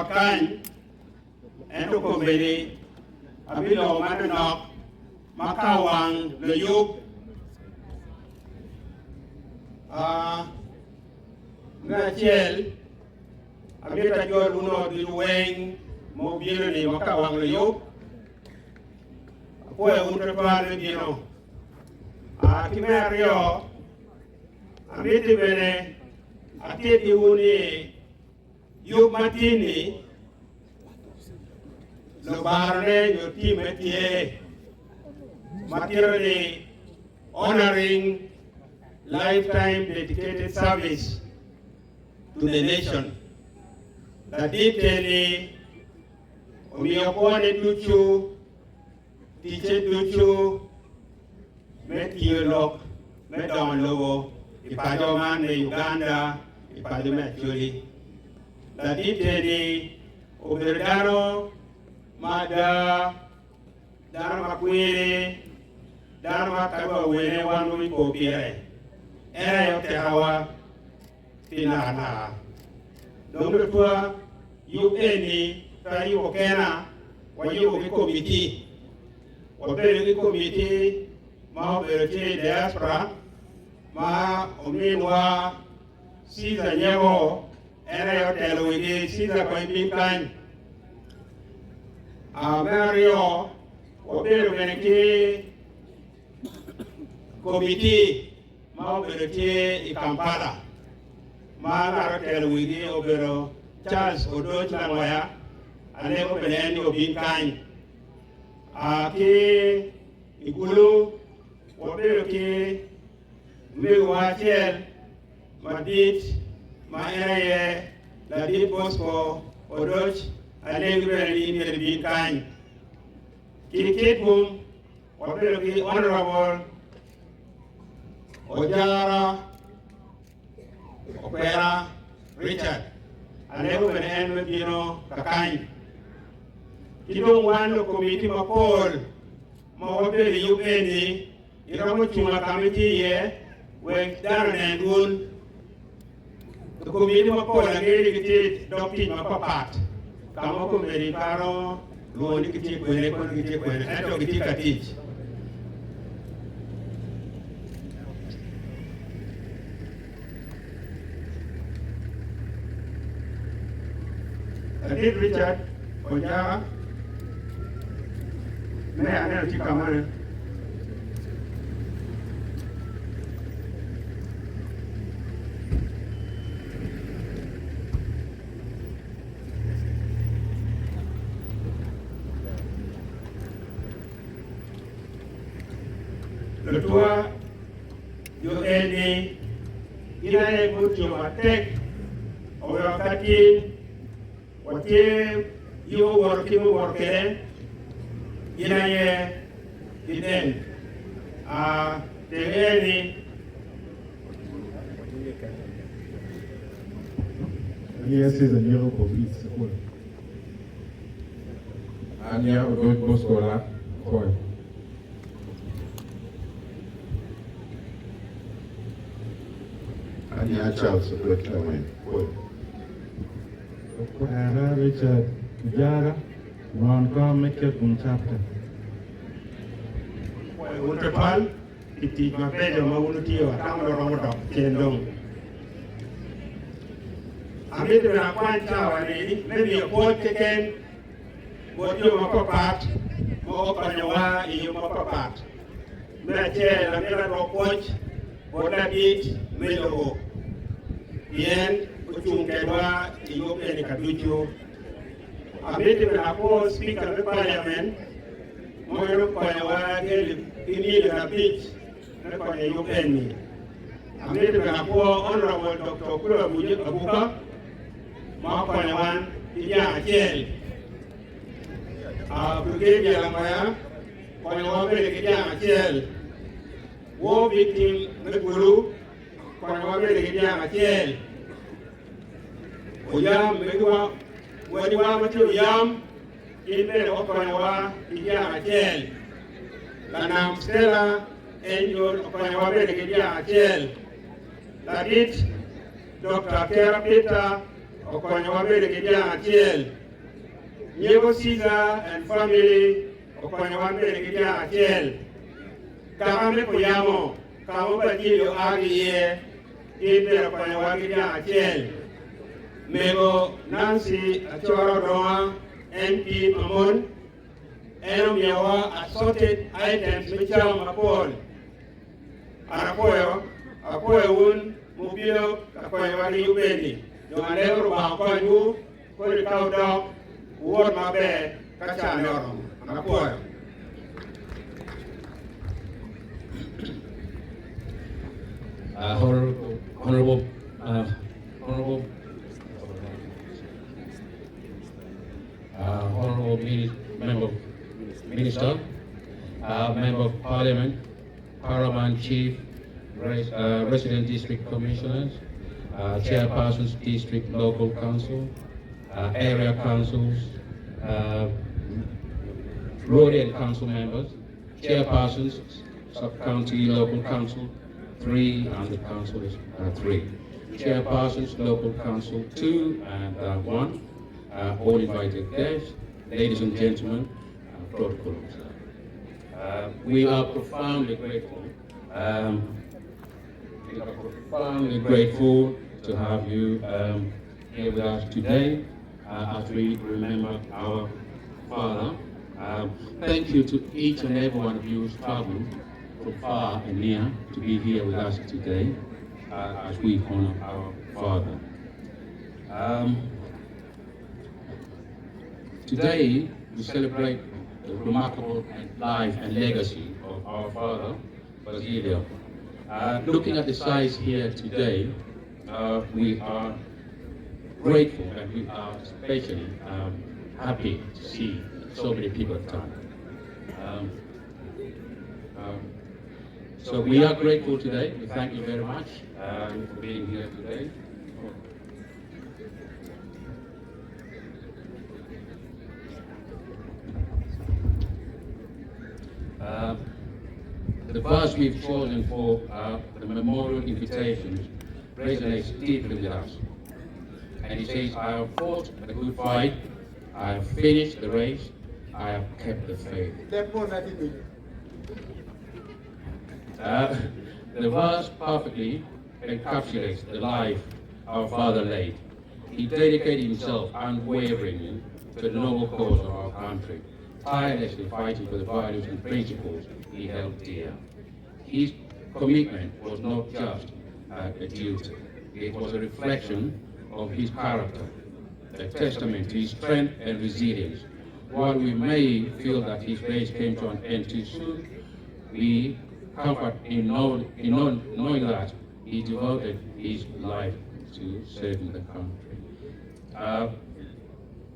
Kai, and to Combini, Abilo Matanok, Makawang, the Yuk, Nachel, Abita Joruno, the Wang, Mobility, Makawang, the Yuk, Poe Unterpal, you know. Akimario, Amiti Bene, Atiti Uni, Yuk Matini, Lobarne, your team at materially honoring lifetime dedicated service to the nation. The detail Omiakone Tuchu, Teacher Tuchu, Met Yolok, Met Don Lobo, Ipadoman, Uganda, Ipadome Acholi. The detail Oberdano, Mada, Dharma Quere, Dharma Kaba Wene, one week of Pire, Ere Tehawa, Pinana. Don't you any, Tari Okena, or you committee, or very committee, Ma Berti Diaspora, Ma Ominwa, Caesar Yemo, Ere Teluigi, Caesar Coin Kind. Mario, Obero Beneki, Committee, Mauberti, Kampala, Mara Teluigi, Obero, Charles Dodoth Lamaya, and then Open of being kind. Aki, Igulu, Obero Ki, Miwachel, Madit, Maere, Ladit Bosco, Odoch, and then very in the being kind. Kikitum, Obero Honorable, Ojara, Opera, Richard, and then we end with Kakine. You don't want the committee of Paul, Mawabel, you penny, you don't want to committee here, where Darren and Wool, the committee of Paul, and they doctrine of a part. Come up with the Paro, Lord, you can take when they take when I don't get a teach. I did Richard, Ojara, may I never take a money. Le toit, you aidé, il a écouté ma tête, on va faire what you working, il a then, the lady. Yes, is a new police. And you have a good Boscola for and you Charles good coming. Richard Jara, Ron come make your chapter. Unterpal, it is my pleasure, Maunutio, Tamaro, Chendong. I made a quite tower, maybe a port again, what you are part, more Banyawa in your part. Chair, I made a watch, what I did, Melo. Bien, Uchunkedwa, Ethiopian Kaducho. I made a speaker of the parliament. Moyo Banyawa, in a beach, not by a Uganda. I made a honorable Dr. Kura Abuka, Mark Banyawan, Idia Jail. Brigadier Lamaya, Banyawa, Idia Jail. War victim, Meguru, Banyawa, Idia Jail. Oyam, Megua, when you are to Yam, in bed of Banyawa, Idia Jail. Lanam Stella, Angel of Banyawa, Idia Jail. That it, Dr. Kera Peter, okonyo wabed gi jang achiel. Nyiego Caesar and family okonyo wabed gi jang achiel. Kama me kuyamo, kama Bazilio agiye, ibe okonyo wagi jang achiel. Mego Nancy Achoro Doa, MP Mamon, eno miyawa assorted items michamo mapol. Apoyo un mubilo apoyo wagi yubeni. Jomandego rubaho konyu, kodi kao dok, uwod maber, kachane oromo. Apoyo. Honorable Member Minister, Member of Parliament, Paramount Chief, Resident District Commissioners, Chairpersons, District Local Council, Area Councils, Road and Council Members, Chairpersons, Sub-County Local Council 3, and the Council is 3. Chairpersons, Local Council 2 and 1, all invited guests, ladies and gentlemen, protocol officer. We are profoundly grateful. To have you here with us today as we remember our father. Thank you to each and every one of you who's traveled from far and near to be here with us today as we honor our father. Today we celebrate the remarkable life and legacy of our father, Bazilio. Looking at the size here today, we are grateful and we are especially happy to see so many people have come. So we are grateful today. We thank you very much for being here today. The verse we've chosen for the memorial invitations resonates deeply with us. And it says, I have fought the good fight, I have finished the race, I have kept the faith. The verse perfectly encapsulates the life our father led. He dedicated himself unwaveringly to the noble cause of our country, tirelessly fighting for the values and principles he held dear. His commitment was not just a duty, it was a reflection of his character, a testament to his strength and resilience. While we may feel that his race came to an end too soon, we comfort in knowing that he devoted his life to serving the country.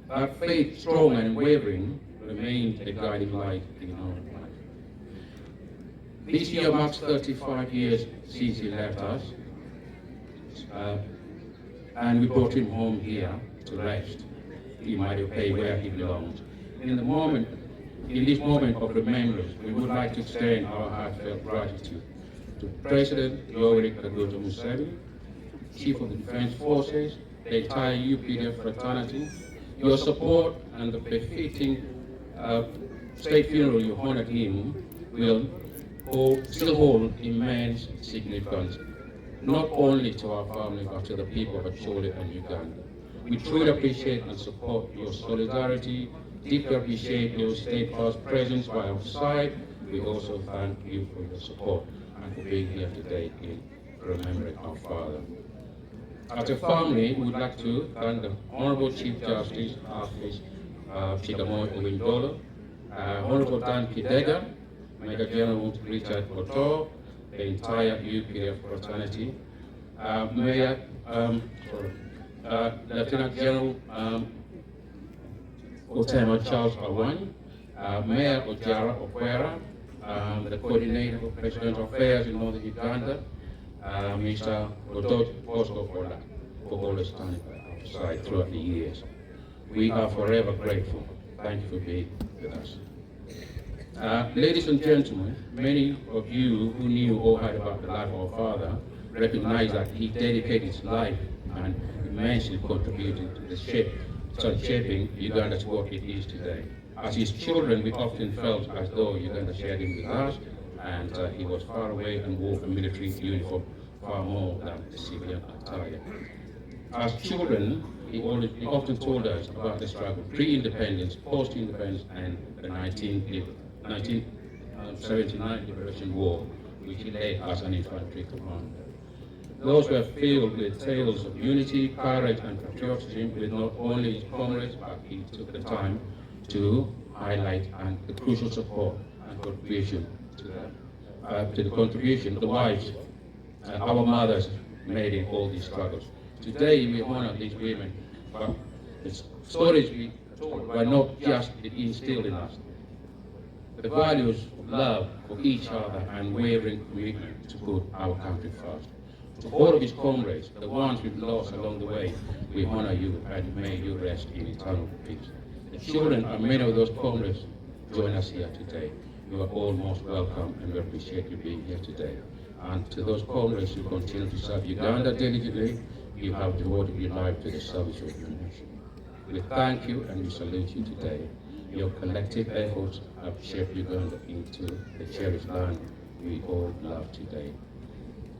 That faith, strong and wavering, remained a guiding light in our life. This year marks 35 years since he left us, and we brought him home here to rest. He might have paid where he belongs. In this moment of remembrance, we would like to extend our heartfelt gratitude to President Yoweri Kaguta Museveni, Chief of the Defense Forces, the entire UPDF fraternity. Your support and the befitting state funeral you honored him will still hold immense significance, not only to our family but to the people of Acholi and Uganda. We truly appreciate and support your solidarity, deeply appreciate your steadfast presence by our side. We also thank you for your support and for being here today in remembering our father. As a family, we would like to thank the Honorable Chief Justice, Archbishop Chigamoy Owindola, Honorable Dan Kidega, Major General Richard Batoro, the entire UPDF fraternity, Lieutenant General Otema Charles Awani, Mayor Ojara Okwera, the Coordinator of Presidential Affairs in Northern Uganda, Mr. Dodoth for always standing by our side throughout the years. We are forever grateful. Thank you for being with us. Ladies and gentlemen, many of you who knew or heard about the life of our father recognize that he dedicated his life and immensely contributed to the shaping Uganda to what it is today. As his children, we often felt as though Uganda shared him with us, and he was far away and wore a military uniform far more than the civilian attire. As children, he often told us about the struggle, pre-independence, post-independence, and the 1979 Liberation War, which he led as an infantry commander. Those were filled with tales of unity, courage, and patriotism with not only his comrades, but he took the time to highlight and the crucial support and contribution to the contribution the wives, our mothers made in all these struggles. Today we honor these women, but the stories we told were not just instilled in us. The values of love for each other and wavering commitment to put our country first. To all of his comrades, the ones we've lost along the way, we honor you and may you rest in eternal peace. The children and many of those comrades join us here today. You are all most welcome and we appreciate you being here today. And to those comrades who continue to serve Uganda diligently, you have devoted your life to the service of your nation. We thank you and we salute you today. Your collective efforts have shaped Uganda into the cherished land we all love today.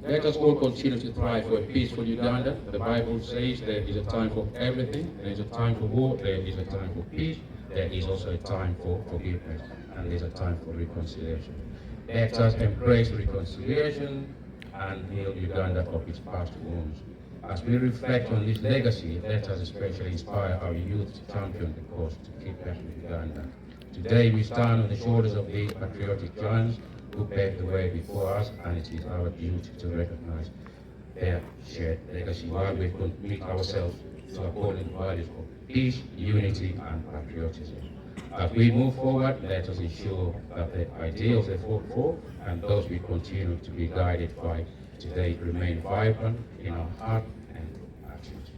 Let us all continue to thrive for a peaceful Uganda. The Bible says there is a time for everything. There is a time for war, there is a time for peace, there is also a time for forgiveness, and there is a time for reconciliation. Let us embrace reconciliation and heal Uganda of its past wounds. As we reflect on this legacy, let us especially inspire our youth to champion the cause to keep back Uganda. Today we stand on the shoulders of these patriotic giants who paved the way before us, and it is our duty to recognize their shared legacy while we commit ourselves to upholding values of peace, unity, and patriotism. As we move forward, let us ensure that the ideals they fought for and those we continue to be guided by today remain vibrant in our heart and actions.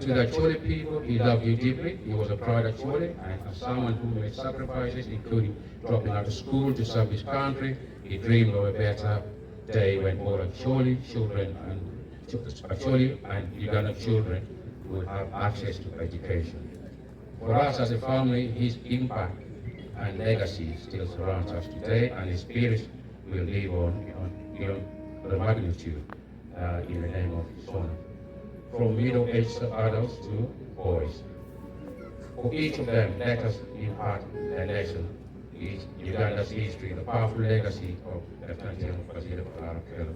To the Acholi people, he loved you deeply. He was a proud Acholi, and as someone who made sacrifices, including dropping out of school to serve his country, he dreamed of a better day when all Acholi children and Ugandan children would have access to education. For us as a family, his impact and legacy still surrounds us today, and his spirit will live on beyond the magnitude in the name of his son. From middle-aged adults to boys. For each of them, let us impart a lesson in Uganda's history, the powerful legacy of Lieutenant General Bazilio Olara-Okello.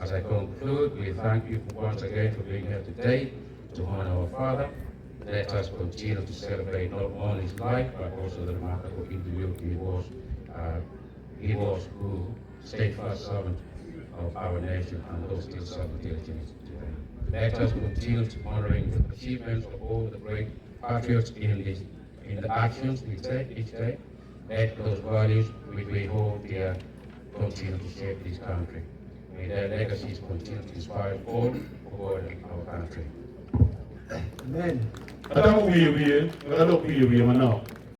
As I conclude, we thank you once again for being here today to honor our father. Let us continue to celebrate not only his life, but also the remarkable individual he was who steadfast servant of our nation and those still serving diligently today. Let us continue to honoring the achievements of all the great patriots in the actions we take each day. Let those values which we hold dear continue to shape this country. May their legacies continue to inspire all over our country. Amen.